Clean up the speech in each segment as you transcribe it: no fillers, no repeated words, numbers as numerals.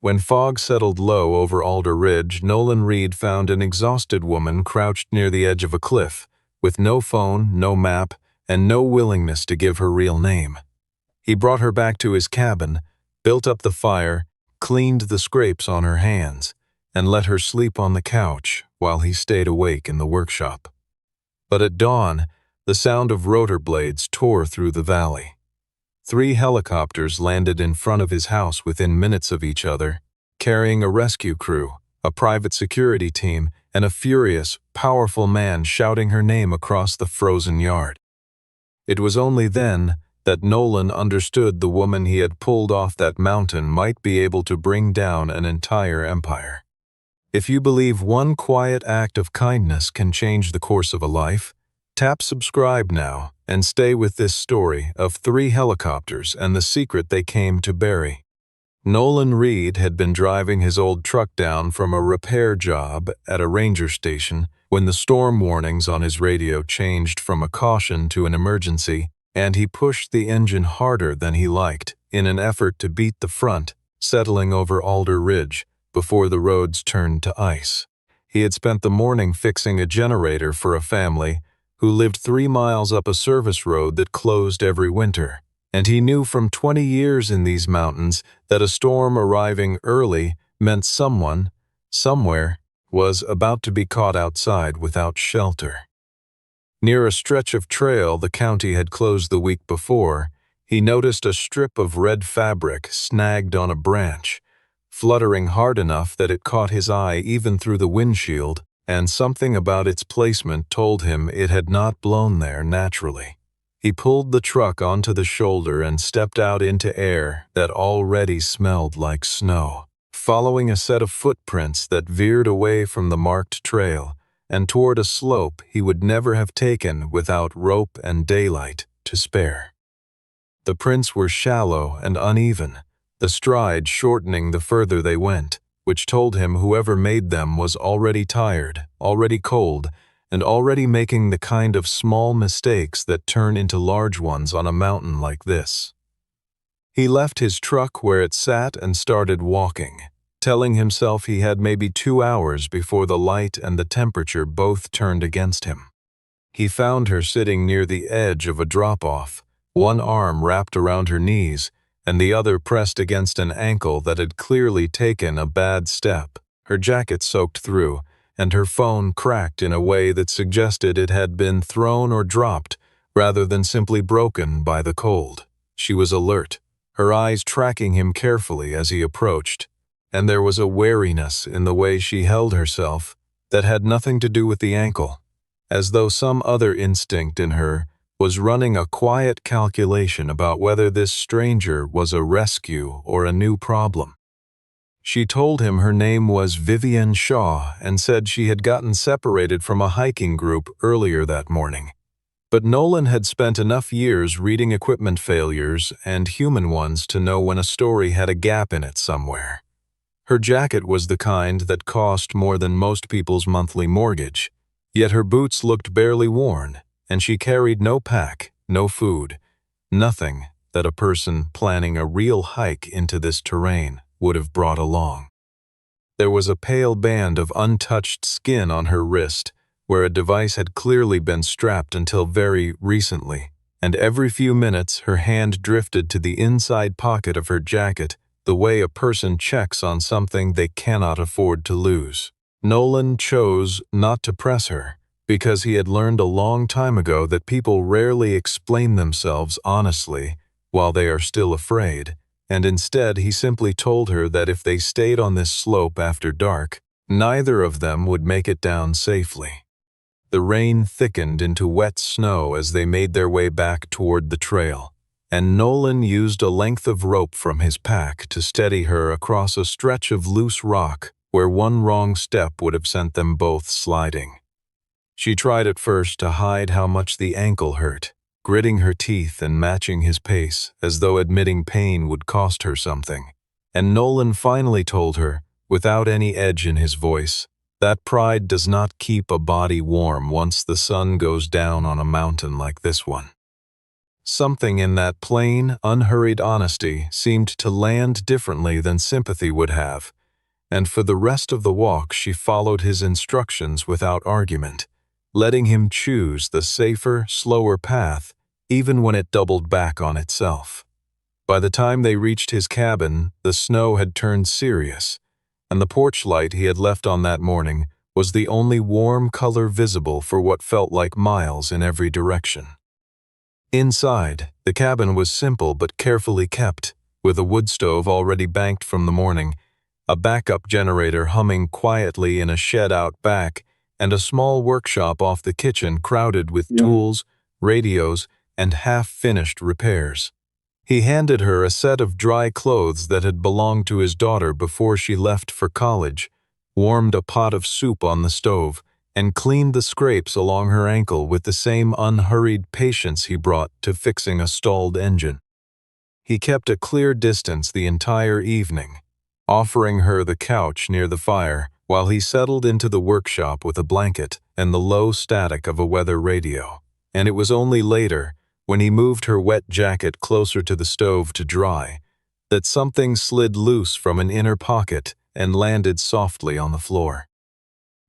When fog settled low over Alder Ridge, Nolan Reed found an exhausted woman crouched near the edge of a cliff, with no phone, no map, and no willingness to give her real name. He brought her back to his cabin, built up the fire, cleaned the scrapes on her hands, and let her sleep on the couch while he stayed awake in the workshop. But at dawn, the sound of rotor blades tore through the valley. 3 helicopters landed in front of his house within minutes of each other, carrying a rescue crew, a private security team, and a furious, powerful man shouting her name across the frozen yard. It was only then that Nolan understood the woman he had pulled off that mountain might be able to bring down an entire empire. If you believe one quiet act of kindness can change the course of a life, tap subscribe now and stay with this story of 3 helicopters and the secret they came to bury. Nolan Reed had been driving his old truck down from a repair job at a ranger station when the storm warnings on his radio changed from a caution to an emergency, and he pushed the engine harder than he liked in an effort to beat the front, settling over Alder Ridge before the roads turned to ice. He had spent the morning fixing a generator for a family who lived 3 miles up a service road that closed every winter, and he knew from 20 years in these mountains that a storm arriving early meant someone, somewhere, was about to be caught outside without shelter. Near a stretch of trail the county had closed the week before, he noticed a strip of red fabric snagged on a branch, fluttering hard enough that it caught his eye even through the windshield, and something about its placement told him it had not blown there naturally. He pulled the truck onto the shoulder and stepped out into air that already smelled like snow, following a set of footprints that veered away from the marked trail and toward a slope he would never have taken without rope and daylight to spare. The prints were shallow and uneven, the stride shortening the further they went, which told him whoever made them was already tired, already cold, and already making the kind of small mistakes that turn into large ones on a mountain like this. He left his truck where it sat and started walking, telling himself he had maybe 2 hours before the light and the temperature both turned against him. He found her sitting near the edge of a drop-off, one arm wrapped around her knees, and the other pressed against an ankle that had clearly taken a bad step, her jacket soaked through, and her phone cracked in a way that suggested it had been thrown or dropped rather than simply broken by the cold. She was alert, her eyes tracking him carefully as he approached, and there was a wariness in the way she held herself that had nothing to do with the ankle, as though some other instinct in her was running a quiet calculation about whether this stranger was a rescue or a new problem. She told him her name was Vivian Shaw and said she had gotten separated from a hiking group earlier that morning. But Nolan had spent enough years reading equipment failures and human ones to know when a story had a gap in it somewhere. Her jacket was the kind that cost more than most people's monthly mortgage, yet her boots looked barely worn, and she carried no pack, no food, nothing that a person planning a real hike into this terrain would have brought along. There was a pale band of untouched skin on her wrist, where a device had clearly been strapped until very recently, and every few minutes her hand drifted to the inside pocket of her jacket, the way a person checks on something they cannot afford to lose. Nolan chose not to press her, because he had learned a long time ago that people rarely explain themselves honestly while they are still afraid, and instead he simply told her that if they stayed on this slope after dark, neither of them would make it down safely. The rain thickened into wet snow as they made their way back toward the trail, and Nolan used a length of rope from his pack to steady her across a stretch of loose rock where one wrong step would have sent them both sliding. She tried at first to hide how much the ankle hurt, gritting her teeth and matching his pace as though admitting pain would cost her something, and Nolan finally told her, without any edge in his voice, that pride does not keep a body warm once the sun goes down on a mountain like this one. Something in that plain, unhurried honesty seemed to land differently than sympathy would have, and for the rest of the walk she followed his instructions without argument, letting him choose the safer, slower path even when it doubled back on itself. By the time they reached his cabin, the snow had turned serious, and the porch light he had left on that morning was the only warm color visible for what felt like miles in every direction. Inside, the cabin was simple but carefully kept, with a wood stove already banked from the morning, a backup generator humming quietly in a shed out back, and a small workshop off the kitchen crowded with tools, radios, and half-finished repairs. He handed her a set of dry clothes that had belonged to his daughter before she left for college, warmed a pot of soup on the stove, and cleaned the scrapes along her ankle with the same unhurried patience he brought to fixing a stalled engine. He kept a clear distance the entire evening, offering her the couch near the fire while he settled into the workshop with a blanket and the low static of a weather radio. And it was only later, when he moved her wet jacket closer to the stove to dry, that something slid loose from an inner pocket and landed softly on the floor.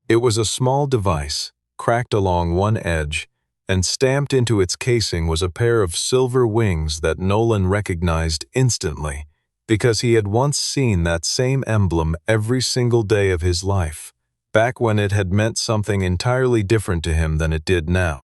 It was a small device, cracked along one edge, and stamped into its casing was a pair of silver wings that Nolan recognized instantly, because he had once seen that same emblem every single day of his life, back when it had meant something entirely different to him than it did now.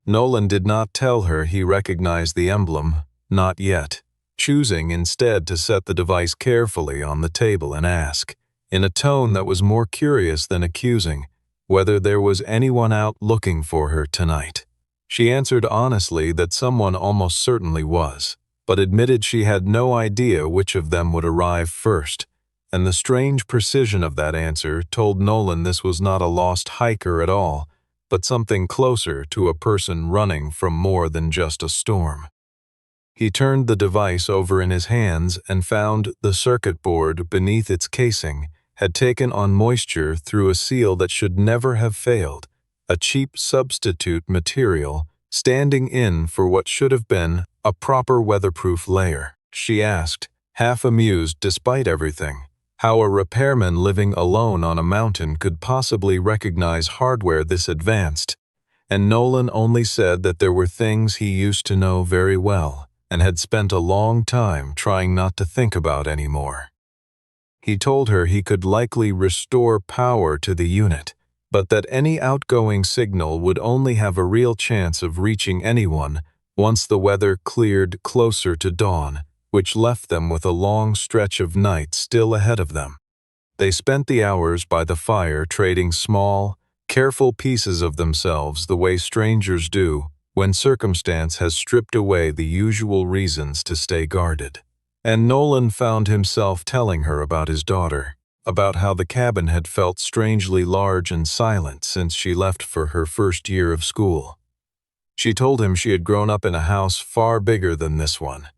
Nolan did not tell her he recognized the emblem, not yet, choosing instead to set the device carefully on the table and ask, in a tone that was more curious than accusing, whether there was anyone out looking for her tonight. She answered honestly that someone almost certainly was, but admitted she had no idea which of them would arrive first, and the strange precision of that answer told Nolan this was not a lost hiker at all, but something closer to a person running from more than just a storm. He turned the device over in his hands and found the circuit board beneath its casing had taken on moisture through a seal that should never have failed, a cheap substitute material standing in for what should have been a proper weatherproof layer. She asked, half amused despite everything, how a repairman living alone on a mountain could possibly recognize hardware this advanced, and Nolan only said that there were things he used to know very well and had spent a long time trying not to think about anymore. He told her he could likely restore power to the unit, but that any outgoing signal would only have a real chance of reaching anyone once the weather cleared closer to dawn, which left them with a long stretch of night still ahead of them. They spent the hours by the fire trading small, careful pieces of themselves the way strangers do when circumstance has stripped away the usual reasons to stay guarded. And Nolan found himself telling her about his daughter, about how the cabin had felt strangely large and silent since she left for her first year of school. She told him she had grown up in a house far bigger than this one,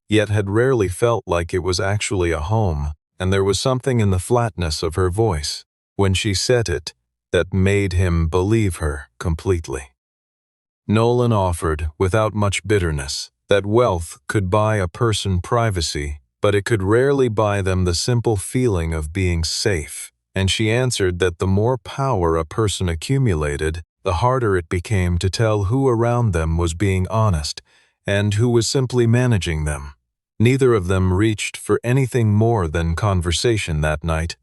yet had rarely felt like it was actually a home, and there was something in the flatness of her voice, when she said it, that made him believe her completely. Nolan offered, without much bitterness, that wealth could buy a person privacy, but it could rarely buy them the simple feeling of being safe, and she answered that the more power a person accumulated, the harder it became to tell who around them was being honest and who was simply managing them. Neither of them reached for anything more than conversation that night.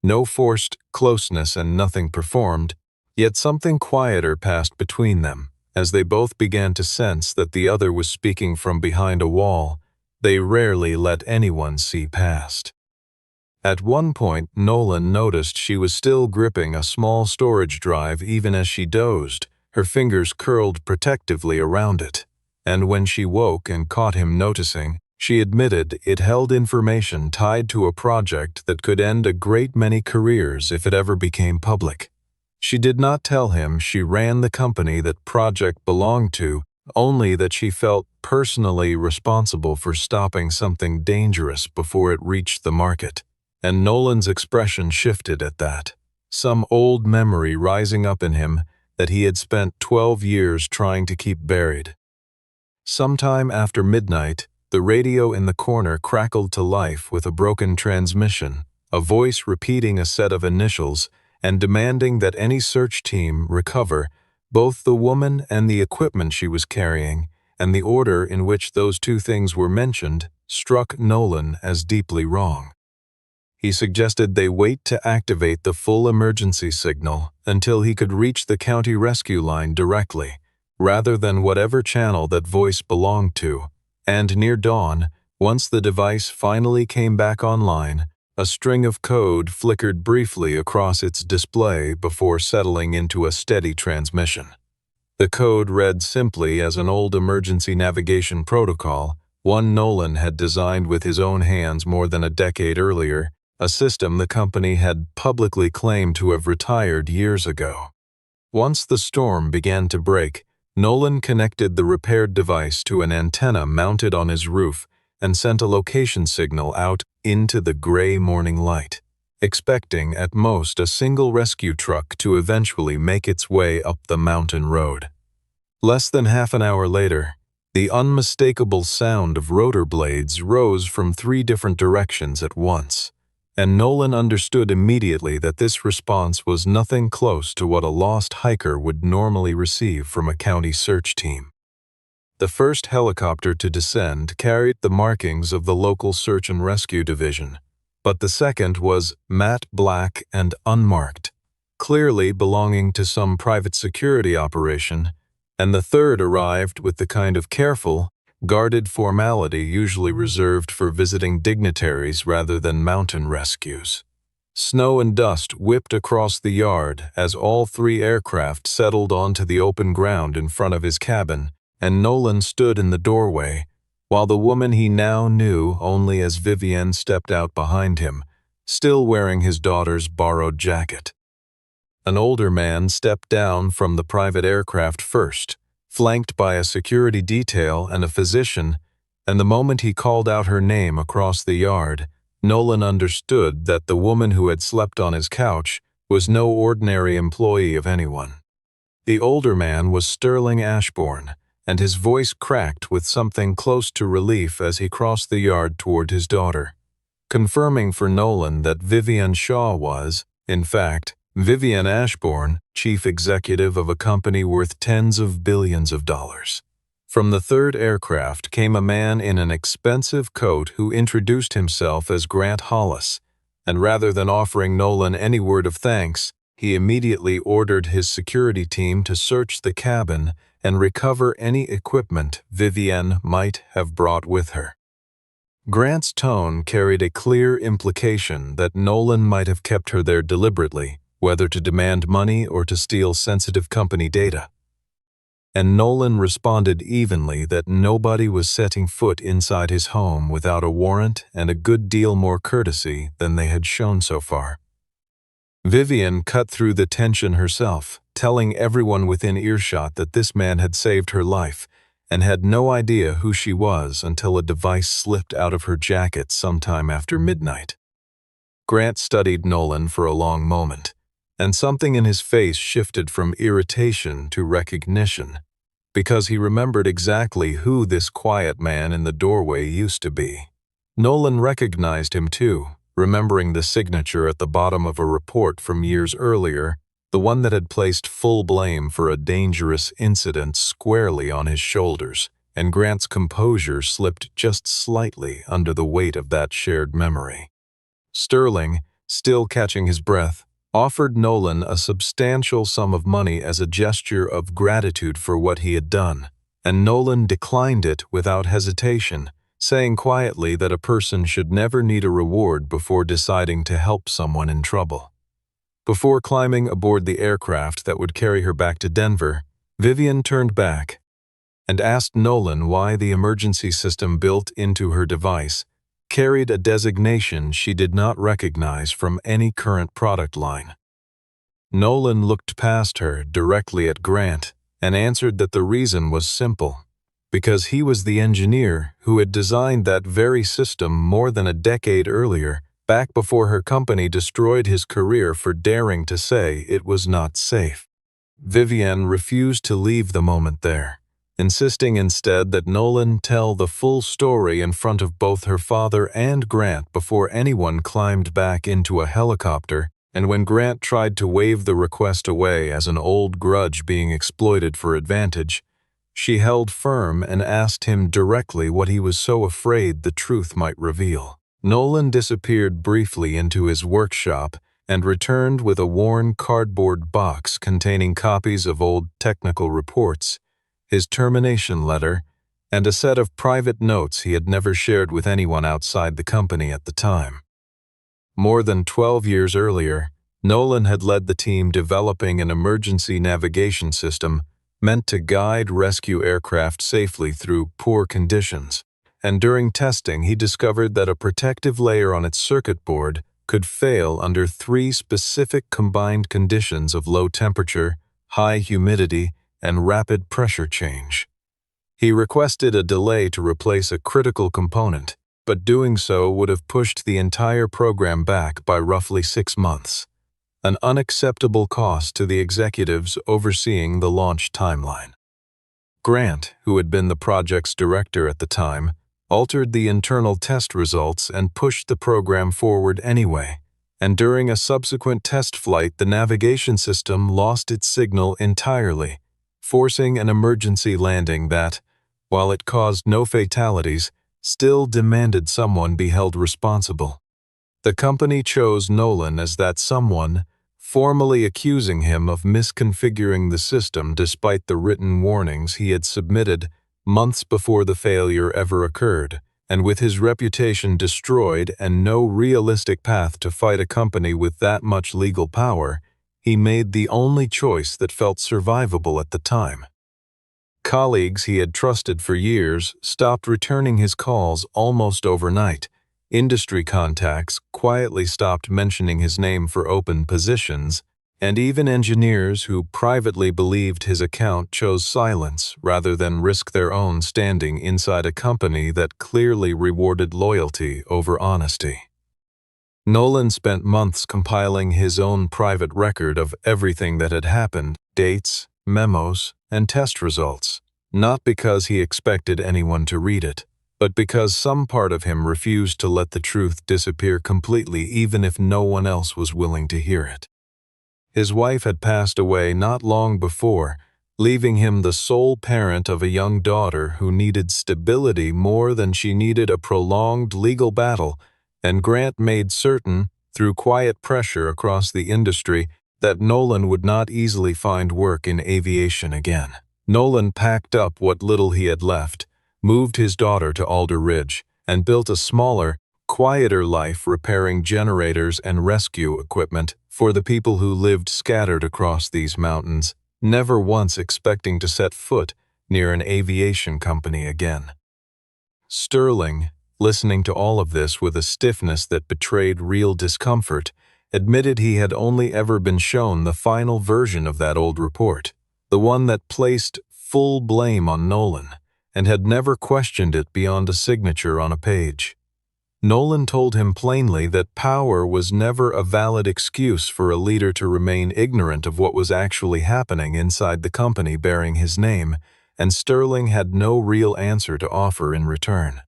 No forced closeness and nothing performed, yet something quieter passed between them. As they both began to sense that the other was speaking from behind a wall they rarely let anyone see past. At one point, Nolan noticed she was still gripping a small storage drive even as she dozed, her fingers curled protectively around it. And when she woke and caught him noticing, she admitted it held information tied to a project that could end a great many careers if it ever became public. She did not tell him she ran the company that project belonged to, only that she felt personally responsible for stopping something dangerous before it reached the market. And Nolan's expression shifted at that, some old memory rising up in him that he had spent 12 years trying to keep buried. Sometime after midnight, the radio in the corner crackled to life with a broken transmission, a voice repeating a set of initials and demanding that any search team recover both the woman and the equipment she was carrying, and the order in which those two things were mentioned struck Nolan as deeply wrong. He suggested they wait to activate the full emergency signal until he could reach the county rescue line directly, rather than whatever channel that voice belonged to. And near dawn, once the device finally came back online, a string of code flickered briefly across its display before settling into a steady transmission. The code read simply as an old emergency navigation protocol, one Nolan had designed with his own hands more than a decade earlier, a system the company had publicly claimed to have retired years ago. Once the storm began to break, Nolan connected the repaired device to an antenna mounted on his roof and sent a location signal out into the gray morning light, expecting at most a single rescue truck to eventually make its way up the mountain road. Less than half an hour later, the unmistakable sound of rotor blades rose from 3 different directions at once, and Nolan understood immediately that this response was nothing close to what a lost hiker would normally receive from a county search team. The first helicopter to descend carried the markings of the local search and rescue division, but the second was matte black and unmarked, clearly belonging to some private security operation, and the third arrived with the kind of careful, guarded formality usually reserved for visiting dignitaries rather than mountain rescues. Snow and dust whipped across the yard as all 3 aircraft settled onto the open ground in front of his cabin, and Nolan stood in the doorway, while the woman he now knew only as Vivienne stepped out behind him, still wearing his daughter's borrowed jacket. An older man stepped down from the private aircraft first, flanked by a security detail and a physician, and the moment he called out her name across the yard, Nolan understood that the woman who had slept on his couch was no ordinary employee of anyone. The older man was Sterling Ashbourne, and his voice cracked with something close to relief as he crossed the yard toward his daughter, confirming for Nolan that Vivienne Shaw was, in fact, Vivienne Ashbourne, chief executive of a company worth tens of billions of dollars. From the 3rd aircraft came a man in an expensive coat who introduced himself as Grant Hollis, and rather than offering Nolan any word of thanks, he immediately ordered his security team to search the cabin and recover any equipment Vivienne might have brought with her. Grant's tone carried a clear implication that Nolan might have kept her there deliberately, whether to demand money or to steal sensitive company data. And Nolan responded evenly that nobody was setting foot inside his home without a warrant and a good deal more courtesy than they had shown so far. Vivienne cut through the tension herself, telling everyone within earshot that this man had saved her life and had no idea who she was until a device slipped out of her jacket sometime after midnight. Grant studied Nolan for a long moment, and something in his face shifted from irritation to recognition, because he remembered exactly who this quiet man in the doorway used to be. Nolan recognized him too, remembering the signature at the bottom of a report from years earlier, the one that had placed full blame for a dangerous incident squarely on his shoulders, and Grant's composure slipped just slightly under the weight of that shared memory. Sterling, still catching his breath, offered Nolan a substantial sum of money as a gesture of gratitude for what he had done, and Nolan declined it without hesitation, saying quietly that a person should never need a reward before deciding to help someone in trouble. Before climbing aboard the aircraft that would carry her back to Denver, Vivienne turned back and asked Nolan why the emergency system built into her device carried a designation she did not recognize from any current product line. Nolan looked past her directly at Grant and answered that the reason was simple, because he was the engineer who had designed that very system more than a decade earlier, back before her company destroyed his career for daring to say it was not safe. Vivienne refused to leave the moment there, insisting instead that Nolan tell the full story in front of both her father and Grant before anyone climbed back into a helicopter. And when Grant tried to wave the request away as an old grudge being exploited for advantage, she held firm and asked him directly what he was so afraid the truth might reveal. Nolan disappeared briefly into his workshop and returned with a worn cardboard box containing copies of old technical reports, his termination letter, and a set of private notes he had never shared with anyone outside the company at the time. More than 12 years earlier, Nolan had led the team developing an emergency navigation system meant to guide rescue aircraft safely through poor conditions, and during testing he discovered that a protective layer on its circuit board could fail under 3 specific combined conditions of low temperature, high humidity, and rapid pressure change. He requested a delay to replace a critical component, but doing so would have pushed the entire program back by roughly 6 months, an unacceptable cost to the executives overseeing the launch timeline. Grant, who had been the project's director at the time, altered the internal test results and pushed the program forward anyway, and during a subsequent test flight the navigation system lost its signal entirely, forcing an emergency landing that, while it caused no fatalities, still demanded someone be held responsible. The company chose Nolan as that someone, formally accusing him of misconfiguring the system despite the written warnings he had submitted months before the failure ever occurred, and with his reputation destroyed and no realistic path to fight a company with that much legal power, he made the only choice that felt survivable at the time. Colleagues he had trusted for years stopped returning his calls almost overnight. Industry contacts quietly stopped mentioning his name for open positions, and even engineers who privately believed his account chose silence rather than risk their own standing inside a company that clearly rewarded loyalty over honesty. Nolan spent months compiling his own private record of everything that had happened, dates, memos, and test results, not because he expected anyone to read it, but because some part of him refused to let the truth disappear completely even if no one else was willing to hear it. His wife had passed away not long before, leaving him the sole parent of a young daughter who needed stability more than she needed a prolonged legal battle, and Grant made certain, through quiet pressure across the industry, that Nolan would not easily find work in aviation again. Nolan packed up what little he had left, moved his daughter to Alder Ridge, and built a smaller, quieter life repairing generators and rescue equipment for the people who lived scattered across these mountains, never once expecting to set foot near an aviation company again. Sterling, listening to all of this with a stiffness that betrayed real discomfort, admitted he had only ever been shown the final version of that old report, the one that placed full blame on Nolan, and had never questioned it beyond a signature on a page. Nolan told him plainly that power was never a valid excuse for a leader to remain ignorant of what was actually happening inside the company bearing his name, and Sterling had no real answer to offer in return.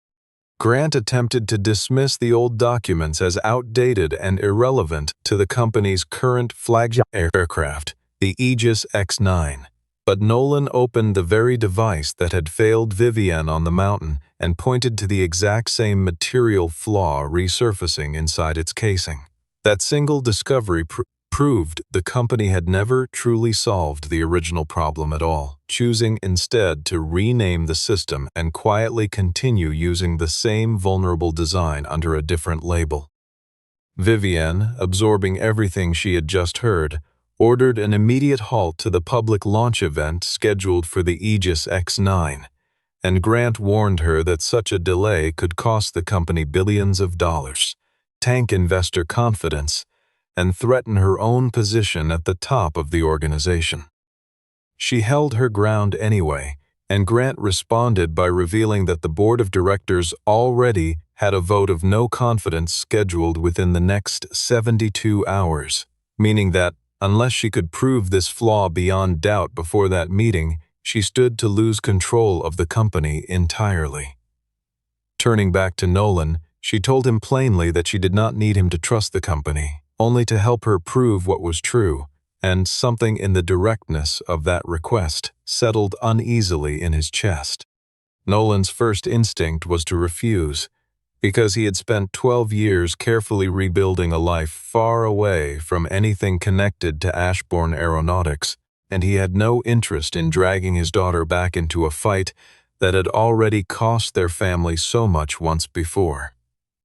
Grant attempted to dismiss the old documents as outdated and irrelevant to the company's current flagship aircraft, the Aegis X-9. But Nolan opened the very device that had failed Vivienne on the mountain and pointed to the exact same material flaw resurfacing inside its casing. That single discovery proved the company had never truly solved the original problem at all, choosing instead to rename the system and quietly continue using the same vulnerable design under a different label. Vivienne, absorbing everything she had just heard, ordered an immediate halt to the public launch event scheduled for the Aegis X-9, and Grant warned her that such a delay could cost the company billions of dollars, tank investor confidence, and threaten her own position at the top of the organization. She held her ground anyway, and Grant responded by revealing that the board of directors already had a vote of no confidence scheduled within the next 72 hours, meaning that, unless she could prove this flaw beyond doubt before that meeting, she stood to lose control of the company entirely. Turning back to Nolan, she told him plainly that she did not need him to trust the company, only to help her prove what was true, and something in the directness of that request settled uneasily in his chest. Nolan's first instinct was to refuse, because he had spent 12 years carefully rebuilding a life far away from anything connected to Ashbourne Aeronautics, and he had no interest in dragging his daughter back into a fight that had already cost their family so much once before.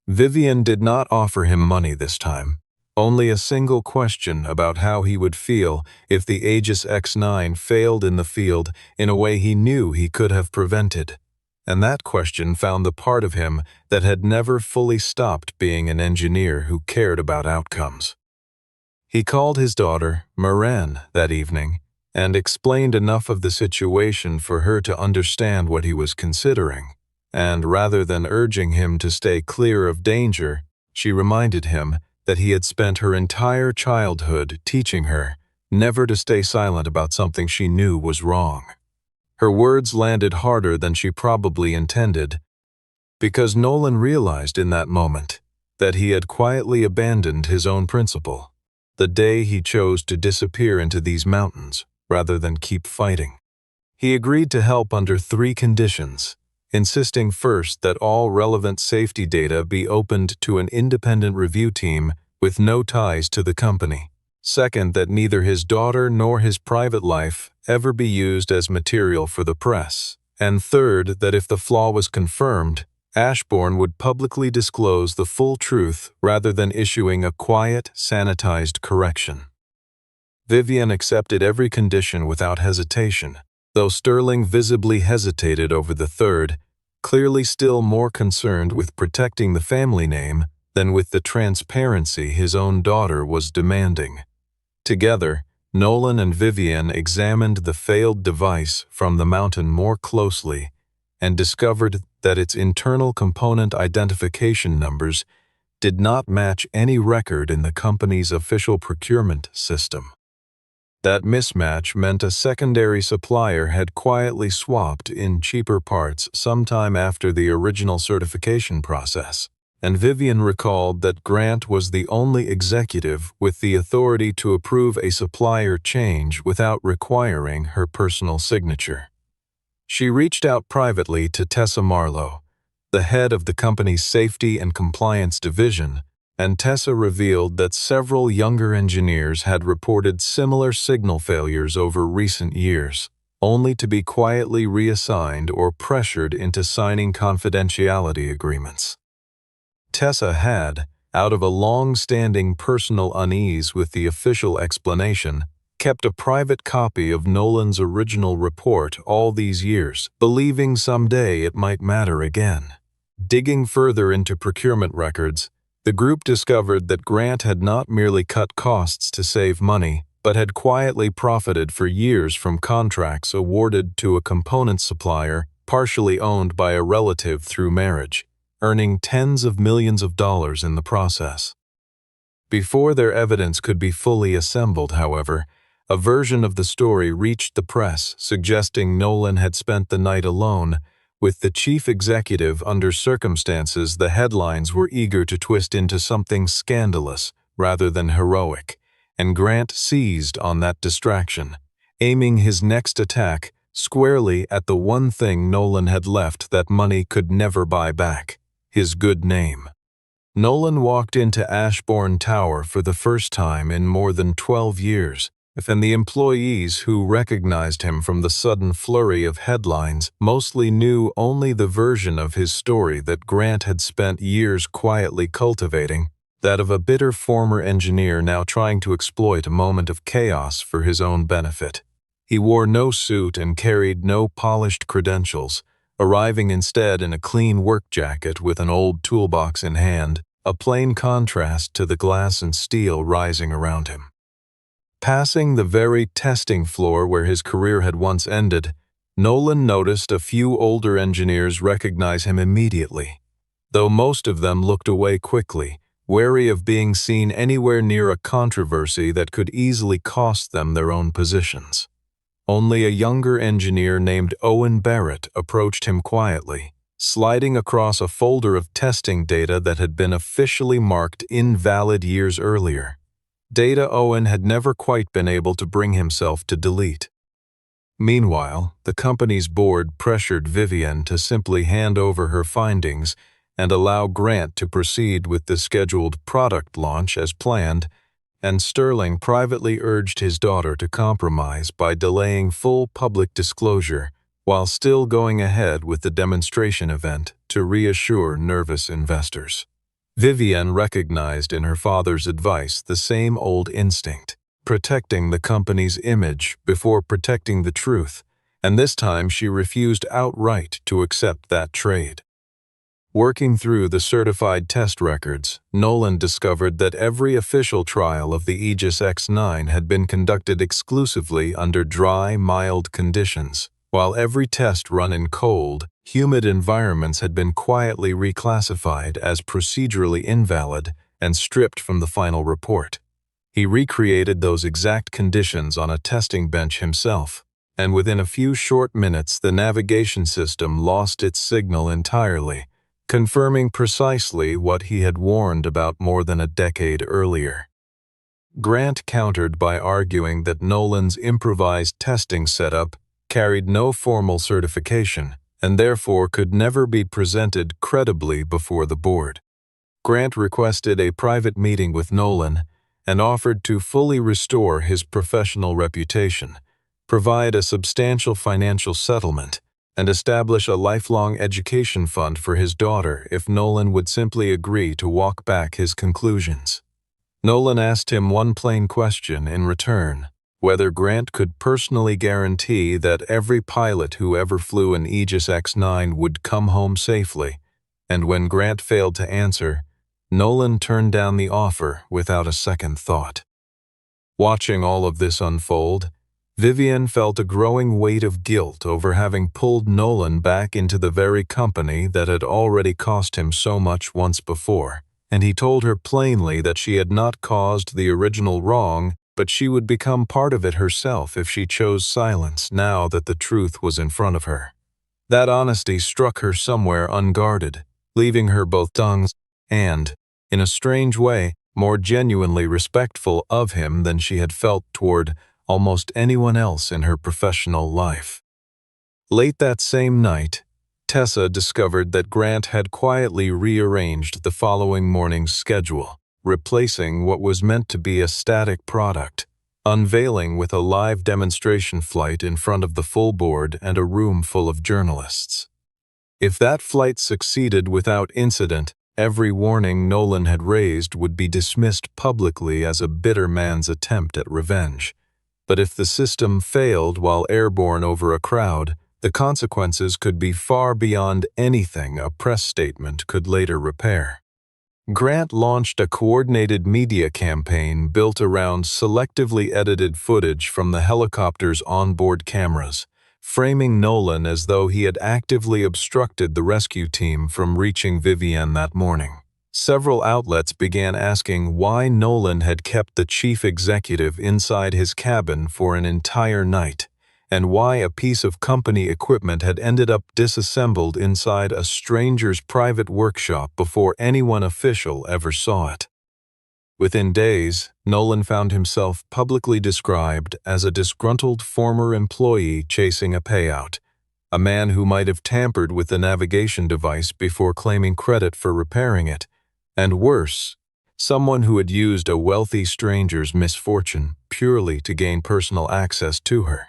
Vivian did not offer him money this time, only a single question about how he would feel if the Aegis X-9 failed in the field in a way he knew he could have prevented. And that question found the part of him that had never fully stopped being an engineer who cared about outcomes. He called his daughter, Moran, that evening, and explained enough of the situation for her to understand what he was considering. And rather than urging him to stay clear of danger, she reminded him that he had spent her entire childhood teaching her never to stay silent about something she knew was wrong. Her words landed harder than she probably intended, because Nolan realized in that moment that he had quietly abandoned his own principle, the day he chose to disappear into these mountains rather than keep fighting. He agreed to help under 3 conditions, insisting first that all relevant safety data be opened to an independent review team with no ties to the company. Second, that neither his daughter nor his private life ever be used as material for the press. And third, that if the flaw was confirmed, Ashbourne would publicly disclose the full truth rather than issuing a quiet, sanitized correction. Vivian accepted every condition without hesitation, though Sterling visibly hesitated over the third, clearly still more concerned with protecting the family name than with the transparency his own daughter was demanding. Together, Nolan and Vivian examined the failed device from the mountain more closely and discovered that its internal component identification numbers did not match any record in the company's official procurement system. That mismatch meant a secondary supplier had quietly swapped in cheaper parts sometime after the original certification process, and Vivian recalled that Grant was the only executive with the authority to approve a supplier change without requiring her personal signature. She reached out privately to Tessa Marlowe, the head of the company's Safety and Compliance Division, and Tessa revealed that several younger engineers had reported similar signal failures over recent years, only to be quietly reassigned or pressured into signing confidentiality agreements. Tessa had, out of a long-standing personal unease with the official explanation, kept a private copy of Nolan's original report all these years, believing someday it might matter again. Digging further into procurement records, the group discovered that Grant had not merely cut costs to save money, but had quietly profited for years from contracts awarded to a component supplier partially owned by a relative through marriage, earning tens of millions of dollars in the process. Before their evidence could be fully assembled, however, a version of the story reached the press suggesting Nolan had spent the night alone with the chief executive under circumstances the headlines were eager to twist into something scandalous rather than heroic, and Grant seized on that distraction, aiming his next attack squarely at the one thing Nolan had left that money could never buy back: his good name. Nolan walked into Ashbourne Tower for the first time in more than 12 years, and the employees who recognized him from the sudden flurry of headlines mostly knew only the version of his story that Grant had spent years quietly cultivating, that of a bitter former engineer now trying to exploit a moment of chaos for his own benefit. He wore no suit and carried no polished credentials, arriving instead in a clean work jacket with an old toolbox in hand, a plain contrast to the glass and steel rising around him. Passing the very testing floor where his career had once ended, Nolan noticed a few older engineers recognize him immediately, though most of them looked away quickly, wary of being seen anywhere near a controversy that could easily cost them their own positions. Only a younger engineer named Owen Barrett approached him quietly, sliding across a folder of testing data that had been officially marked invalid years earlier. Data Owen had never quite been able to bring himself to delete. Meanwhile, the company's board pressured Vivian to simply hand over her findings and allow Grant to proceed with the scheduled product launch as planned, and Sterling privately urged his daughter to compromise by delaying full public disclosure while still going ahead with the demonstration event to reassure nervous investors. Vivian recognized in her father's advice the same old instinct, protecting the company's image before protecting the truth, and this time she refused outright to accept that trade. Working through the certified test records, Nolan discovered that every official trial of the Aegis X9 had been conducted exclusively under dry, mild conditions, while every test run in cold, humid environments had been quietly reclassified as procedurally invalid and stripped from the final report. He recreated those exact conditions on a testing bench himself, and within a few short minutes the navigation system lost its signal entirely, confirming precisely what he had warned about more than a decade earlier. Grant countered by arguing that Nolan's improvised testing setup carried no formal certification and therefore could never be presented credibly before the board. Grant requested a private meeting with Nolan and offered to fully restore his professional reputation, provide a substantial financial settlement, and establish a lifelong education fund for his daughter if Nolan would simply agree to walk back his conclusions. Nolan asked him one plain question in return: whether Grant could personally guarantee that every pilot who ever flew an Aegis X9 would come home safely, and when Grant failed to answer, Nolan turned down the offer without a second thought. Watching all of this unfold, Vivian felt a growing weight of guilt over having pulled Nolan back into the very company that had already cost him so much once before, and he told her plainly that she had not caused the original wrong, but she would become part of it herself if she chose silence now that the truth was in front of her. That honesty struck her somewhere unguarded, leaving her both stung and, in a strange way, more genuinely respectful of him than she had felt toward almost anyone else in her professional life. Late that same night, Tessa discovered that Grant had quietly rearranged the following morning's schedule, replacing what was meant to be a static product, unveiling with a live demonstration flight in front of the full board and a room full of journalists. If that flight succeeded without incident, every warning Nolan had raised would be dismissed publicly as a bitter man's attempt at revenge. But if the system failed while airborne over a crowd, the consequences could be far beyond anything a press statement could later repair. Grant launched a coordinated media campaign built around selectively edited footage from the helicopter's onboard cameras, framing Nolan as though he had actively obstructed the rescue team from reaching Vivian that morning. Several outlets began asking why Nolan had kept the chief executive inside his cabin for an entire night, and why a piece of company equipment had ended up disassembled inside a stranger's private workshop before anyone official ever saw it. Within days, Nolan found himself publicly described as a disgruntled former employee chasing a payout, a man who might have tampered with the navigation device before claiming credit for repairing it, and worse, someone who had used a wealthy stranger's misfortune purely to gain personal access to her.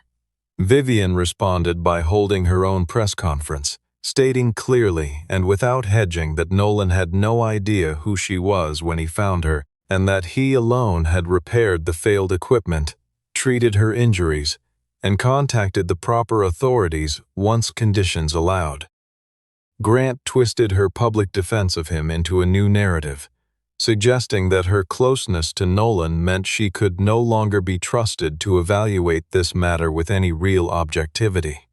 Vivian responded by holding her own press conference, stating clearly and without hedging that Nolan had no idea who she was when he found her, and that he alone had repaired the failed equipment, treated her injuries, and contacted the proper authorities once conditions allowed. Grant twisted her public defense of him into a new narrative, suggesting that her closeness to Nolan meant she could no longer be trusted to evaluate this matter with any real objectivity.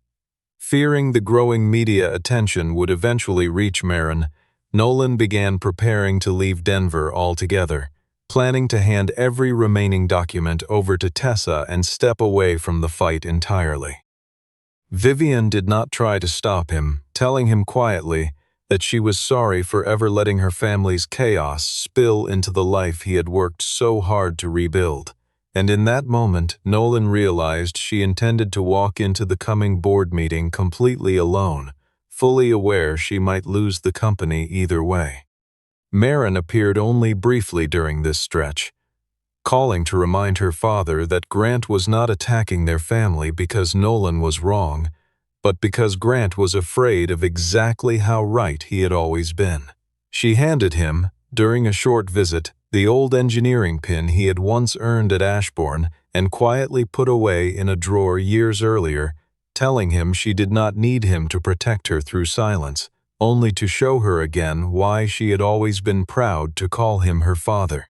Fearing the growing media attention would eventually reach Marin, Nolan began preparing to leave Denver altogether, planning to hand every remaining document over to Tessa and step away from the fight entirely. Vivian did not try to stop him, telling him quietly that she was sorry for ever letting her family's chaos spill into the life he had worked so hard to rebuild. And in that moment, Nolan realized she intended to walk into the coming board meeting completely alone, fully aware she might lose the company either way. Marin appeared only briefly during this stretch, calling to remind her father that Grant was not attacking their family because Nolan was wrong, but because Grant was afraid of exactly how right he had always been. She handed him, during a short visit, the old engineering pin he had once earned at Ashbourne and quietly put away in a drawer years earlier, telling him she did not need him to protect her through silence, only to show her again why she had always been proud to call him her father.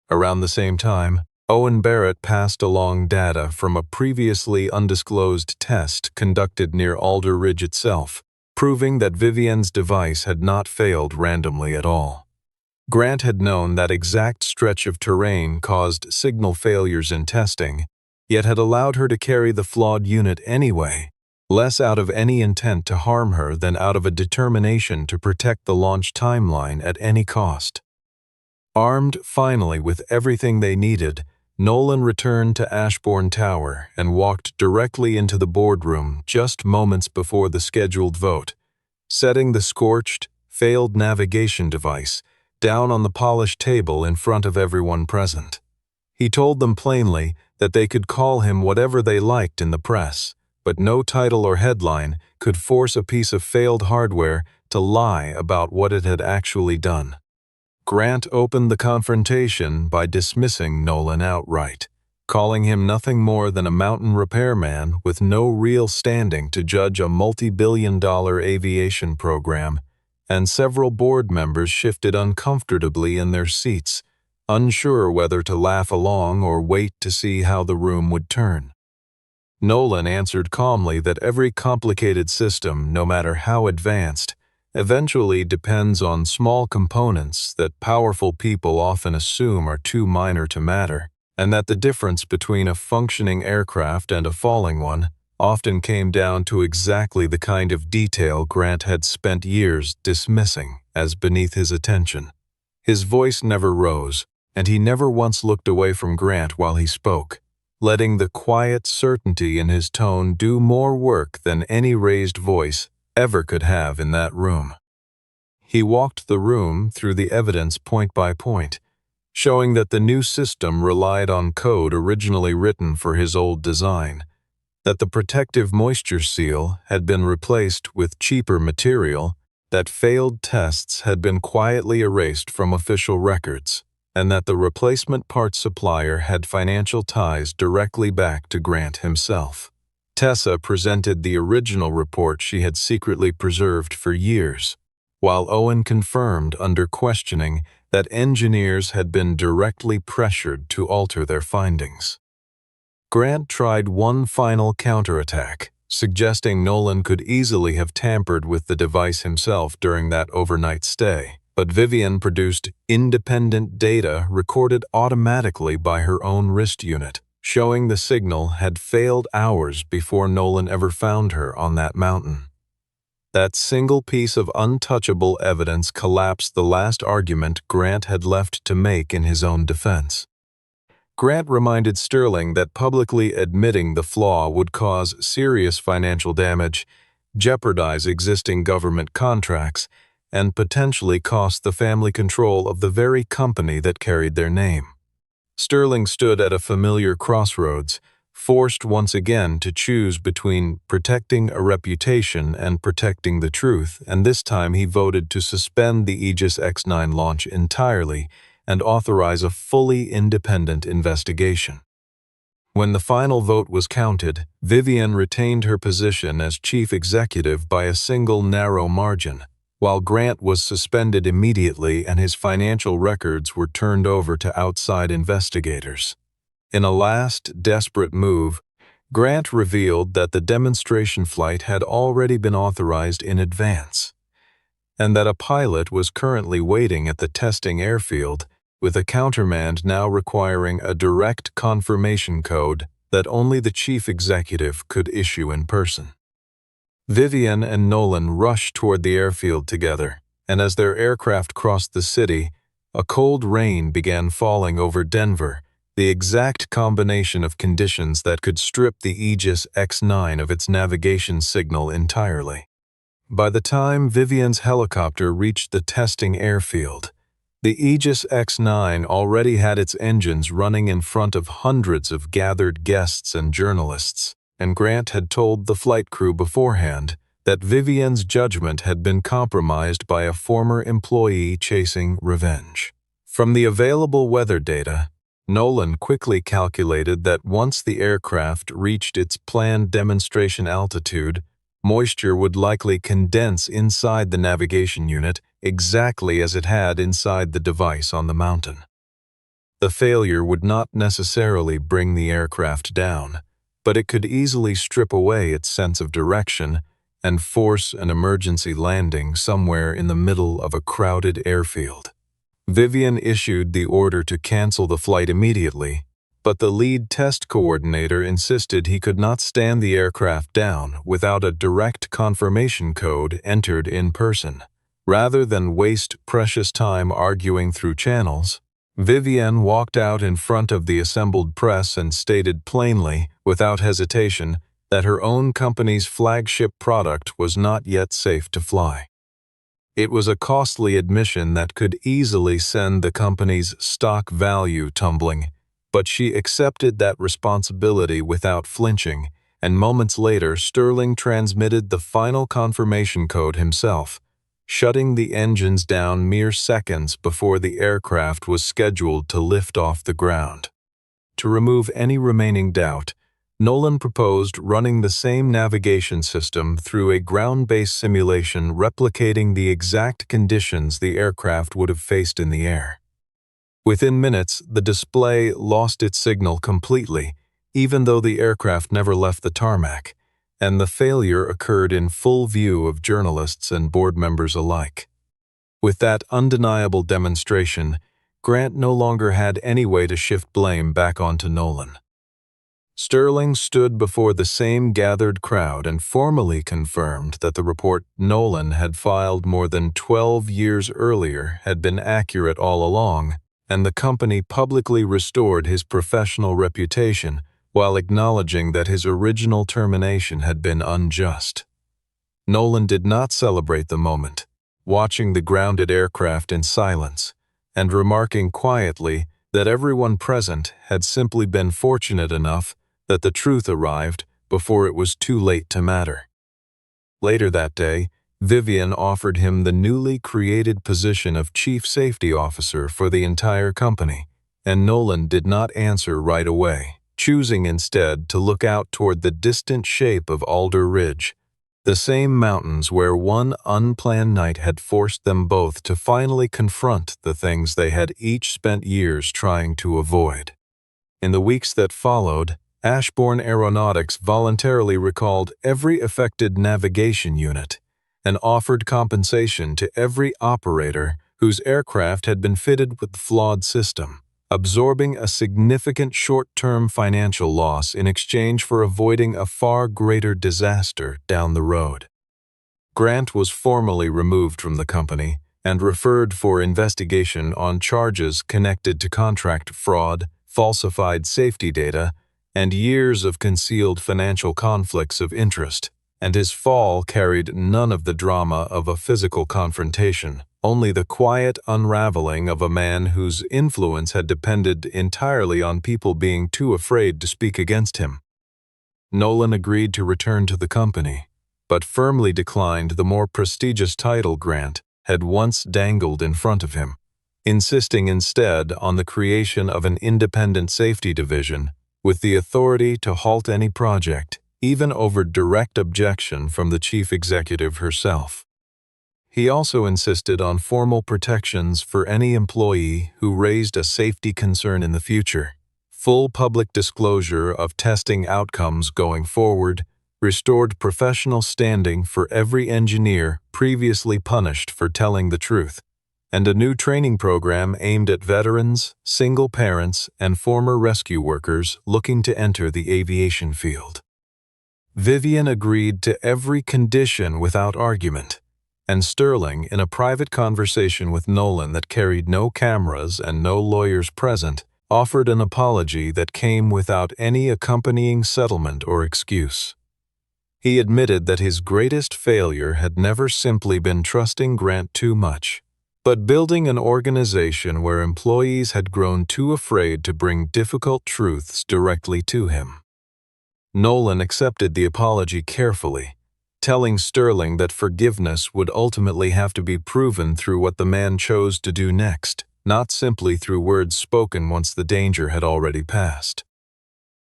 Around the same time, Owen Barrett passed along data from a previously undisclosed test conducted near Alder Ridge itself, proving that Vivian's device had not failed randomly at all. Grant had known that exact stretch of terrain caused signal failures in testing, yet had allowed her to carry the flawed unit anyway, less out of any intent to harm her than out of a determination to protect the launch timeline at any cost. Armed finally with everything they needed, Nolan returned to Ashbourne Tower and walked directly into the boardroom just moments before the scheduled vote, setting the scorched, failed navigation device down on the polished table in front of everyone present. He told them plainly that they could call him whatever they liked in the press, but no title or headline could force a piece of failed hardware to lie about what it had actually done. Grant opened the confrontation by dismissing Nolan outright, calling him nothing more than a mountain repairman with no real standing to judge a multi-billion-dollar aviation program, and several board members shifted uncomfortably in their seats, unsure whether to laugh along or wait to see how the room would turn. Nolan answered calmly that every complicated system, no matter how advanced, eventually depends on small components that powerful people often assume are too minor to matter, and that the difference between a functioning aircraft and a falling one often came down to exactly the kind of detail Grant had spent years dismissing as beneath his attention. His voice never rose, and he never once looked away from Grant while he spoke, letting the quiet certainty in his tone do more work than any raised voice ever could have in that room. He walked the room through the evidence point by point, showing that the new system relied on code originally written for his old design, that the protective moisture seal had been replaced with cheaper material, that failed tests had been quietly erased from official records, and that the replacement parts supplier had financial ties directly back to Grant himself. Tessa presented the original report she had secretly preserved for years, while Owen confirmed under questioning that engineers had been directly pressured to alter their findings. Grant tried one final counterattack, suggesting Nolan could easily have tampered with the device himself during that overnight stay, but Vivian produced independent data recorded automatically by her own wrist unit, showing the signal had failed hours before Nolan ever found her on that mountain. That single piece of untouchable evidence collapsed the last argument Grant had left to make in his own defense. Grant reminded Sterling that publicly admitting the flaw would cause serious financial damage, jeopardize existing government contracts, and potentially cost the family control of the very company that carried their name. Sterling stood at a familiar crossroads, forced once again to choose between protecting a reputation and protecting the truth, and this time he voted to suspend the Aegis X-9 launch entirely and authorize a fully independent investigation. When the final vote was counted, Vivian retained her position as chief executive by a single narrow margin, while Grant was suspended immediately and his financial records were turned over to outside investigators. In a last, desperate move, Grant revealed that the demonstration flight had already been authorized in advance, and that a pilot was currently waiting at the testing airfield with a countermand now requiring a direct confirmation code that only the chief executive could issue in person. Vivian and Nolan rushed toward the airfield together, and as their aircraft crossed the city, a cold rain began falling over Denver, the exact combination of conditions that could strip the Aegis X-9 of its navigation signal entirely. By the time Vivian's helicopter reached the testing airfield, the Aegis X-9 already had its engines running in front of hundreds of gathered guests and journalists, and Grant had told the flight crew beforehand that Vivian's judgment had been compromised by a former employee chasing revenge. From the available weather data, Nolan quickly calculated that once the aircraft reached its planned demonstration altitude, moisture would likely condense inside the navigation unit exactly as it had inside the device on the mountain. The failure would not necessarily bring the aircraft down, but it could easily strip away its sense of direction and force an emergency landing somewhere in the middle of a crowded airfield. Vivian issued the order to cancel the flight immediately, but the lead test coordinator insisted he could not stand the aircraft down without a direct confirmation code entered in person. Rather than waste precious time arguing through channels, Vivian walked out in front of the assembled press and stated plainly, without hesitation, that her own company's flagship product was not yet safe to fly. It was a costly admission that could easily send the company's stock value tumbling, but she accepted that responsibility without flinching, and moments later Sterling transmitted the final confirmation code himself, shutting the engines down mere seconds before the aircraft was scheduled to lift off the ground. To remove any remaining doubt, Nolan proposed running the same navigation system through a ground-based simulation replicating the exact conditions the aircraft would have faced in the air. Within minutes, the display lost its signal completely, even though the aircraft never left the tarmac, and the failure occurred in full view of journalists and board members alike. With that undeniable demonstration, Grant no longer had any way to shift blame back onto Nolan. Sterling stood before the same gathered crowd and formally confirmed that the report Nolan had filed more than 12 years earlier had been accurate all along, and the company publicly restored his professional reputation while acknowledging that his original termination had been unjust. Nolan did not celebrate the moment, watching the grounded aircraft in silence, and remarking quietly that everyone present had simply been fortunate enough that the truth arrived before it was too late to matter. Later that day, Vivian offered him the newly created position of Chief Safety Officer for the entire company, and Nolan did not answer right away, choosing instead to look out toward the distant shape of Alder Ridge, the same mountains where one unplanned night had forced them both to finally confront the things they had each spent years trying to avoid. In the weeks that followed, Ashbourne Aeronautics voluntarily recalled every affected navigation unit and offered compensation to every operator whose aircraft had been fitted with the flawed system, absorbing a significant short-term financial loss in exchange for avoiding a far greater disaster down the road. Grant was formally removed from the company and referred for investigation on charges connected to contract fraud, falsified safety data, and years of concealed financial conflicts of interest, and his fall carried none of the drama of a physical confrontation, only the quiet unraveling of a man whose influence had depended entirely on people being too afraid to speak against him. Nolan agreed to return to the company, but firmly declined the more prestigious title Grant had once dangled in front of him, insisting instead on the creation of an independent safety division with the authority to halt any project, even over direct objection from the chief executive herself. He also insisted on formal protections for any employee who raised a safety concern in the future, full public disclosure of testing outcomes going forward, restored professional standing for every engineer previously punished for telling the truth, and a new training program aimed at veterans, single parents, and former rescue workers looking to enter the aviation field. Vivian agreed to every condition without argument, and Sterling, in a private conversation with Nolan that carried no cameras and no lawyers present, offered an apology that came without any accompanying settlement or excuse. He admitted that his greatest failure had never simply been trusting Grant too much, but building an organization where employees had grown too afraid to bring difficult truths directly to him. Nolan accepted the apology carefully, telling Sterling that forgiveness would ultimately have to be proven through what the man chose to do next, not simply through words spoken once the danger had already passed.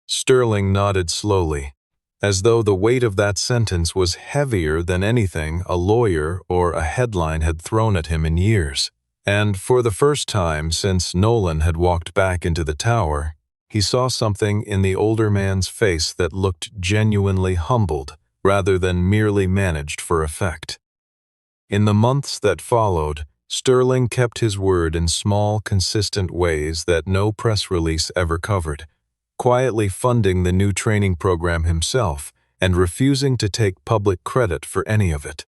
Sterling nodded slowly, as though the weight of that sentence was heavier than anything a lawyer or a headline had thrown at him in years. And for the first time since Nolan had walked back into the tower, he saw something in the older man's face that looked genuinely humbled rather than merely managed for effect. In the months that followed, Sterling kept his word in small, consistent ways that no press release ever covered, quietly funding the new training program himself and refusing to take public credit for any of it.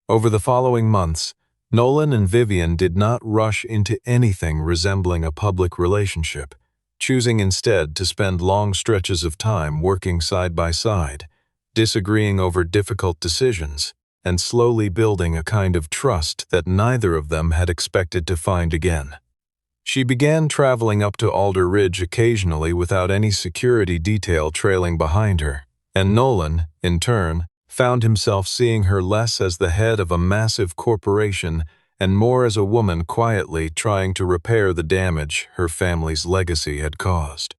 Over the following months, Nolan and Vivian did not rush into anything resembling a public relationship, choosing instead to spend long stretches of time working side by side, disagreeing over difficult decisions, and slowly building a kind of trust that neither of them had expected to find again. She began traveling up to Alder Ridge occasionally without any security detail trailing behind her, and Nolan, in turn, found himself seeing her less as the head of a massive corporation and more as a woman quietly trying to repair the damage her family's legacy had caused.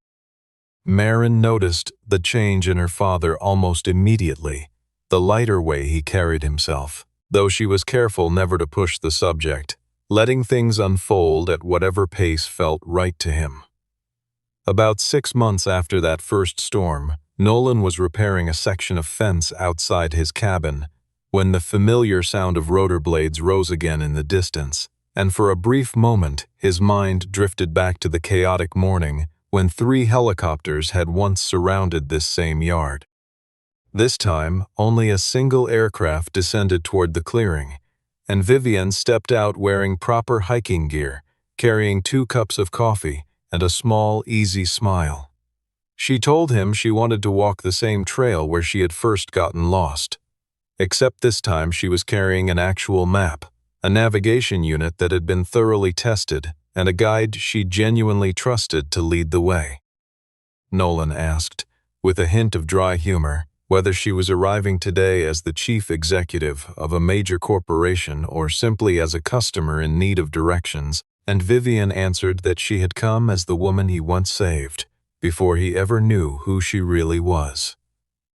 Marin noticed the change in her father almost immediately, the lighter way he carried himself, though she was careful never to push the subject, letting things unfold at whatever pace felt right to him. About 6 months after that first storm, Nolan was repairing a section of fence outside his cabin when the familiar sound of rotor blades rose again in the distance, and for a brief moment his mind drifted back to the chaotic morning when 3 helicopters had once surrounded this same yard. This time, only a single aircraft descended toward the clearing, and Vivian stepped out wearing proper hiking gear, carrying 2 cups of coffee and a small, easy smile. She told him she wanted to walk the same trail where she had first gotten lost, except this time she was carrying an actual map, a navigation unit that had been thoroughly tested, and a guide she genuinely trusted to lead the way. Nolan asked, with a hint of dry humor, whether she was arriving today as the chief executive of a major corporation or simply as a customer in need of directions, and Vivian answered that she had come as the woman he once saved, before he ever knew who she really was.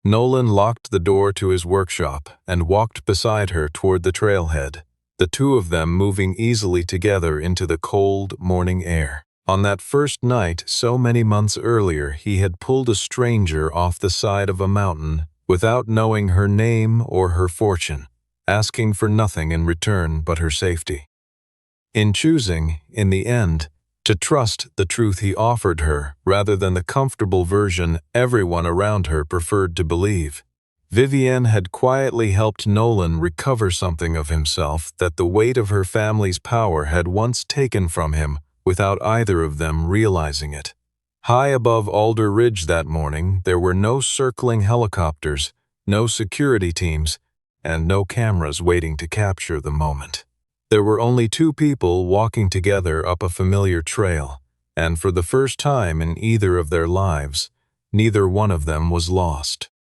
Nolan locked the door to his workshop and walked beside her toward the trailhead, the two of them moving easily together into the cold morning air. On that first night so many months earlier, he had pulled a stranger off the side of a mountain without knowing her name or her fortune, asking for nothing in return but her safety. In choosing, in the end, to trust the truth he offered her rather than the comfortable version everyone around her preferred to believe, Vivian had quietly helped Nolan recover something of himself that the weight of her family's power had once taken from him without either of them realizing it. High above Alder Ridge that morning, there were no circling helicopters, no security teams, and no cameras waiting to capture the moment. There were only 2 people walking together up a familiar trail, and for the first time in either of their lives, neither one of them was lost.